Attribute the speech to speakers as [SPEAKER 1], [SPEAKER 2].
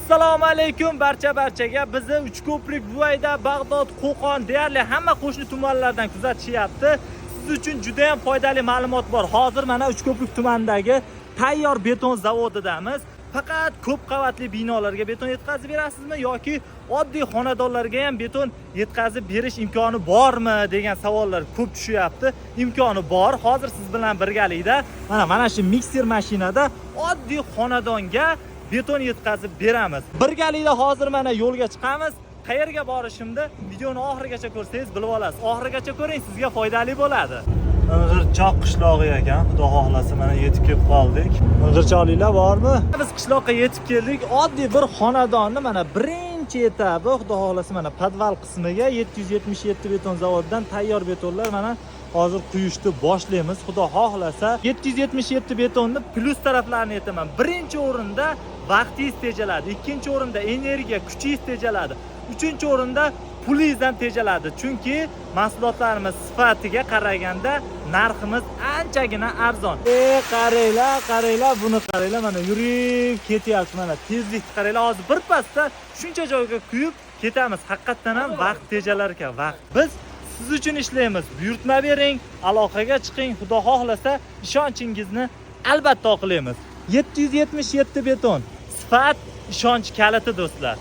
[SPEAKER 1] Assalomu alaykum barchaga. Bizni Uchko'prik, Buvayda, Bag'dod, Qo'qon deyarli hamma qo'shni tumanlardan kuzatishyapti. Siz uchun juda ham foydali ma'lumot bor. Hozir mana Uchko'prik tumanidagi tayyor beton zavodidamiz. Faqat ko'p qavatli binolarga beton yetkazib berasizmi yoki oddiy xonadonlarga ham beton yetkazib berish imkoni bormi degan savollar ko'p tushyapti. Imkoni bor. Hozir siz bilan birgalikda mana shu mikser mashinada oddiy xonadonga beton yetkazib beramiz. Birgalikda hozir mana yo'lga chiqamiz. Qayerga borishimni videoni oxirigacha ko'rsangiz bilib olasiz. Oxirigacha ko'ring, sizga foydali bo'ladi. Ing'irchoq qishlog'i ekan. Xudo xohlasa mana yetib kelib qoldik. Ing'irchoqliklar bormi? Biz qishloqqa yetib keldik. Oddiy bir xonadonni mana birinchi etabi, xudo xohlasa mana podval qismiga 777 beton zavodidan tayyor betonlar mana hozir quyishni boshlaymiz. Xudo xohlasa 777 betonni plyus taraflarini aytaman. Birinchi o'rinda vaqtingiz tejaladi, ikkinchi o'rinda energiya, kuchingiz tejaladi, uchinchi o'rinda pulingizdan tejaladi. Chunki mahsulotlarimiz sifatiga qaraganda narximiz anchagina arzon. Qaranglar, buni qaranglar, mana yurib ketyapti, mana tezlikni qaranglar. Hozir bir pasda shuncha joyga quyib ketamiz. Haqiqatan ham vaqt tejalar ekan, vaqt. Biz siz uchun ishlaymiz. Buyurtma bering, aloqaga chiqing. Xudo xohlasa ishonchingizni albatta oqlaymiz. 777 beton. Sifat ishonch kaliti do'stlar.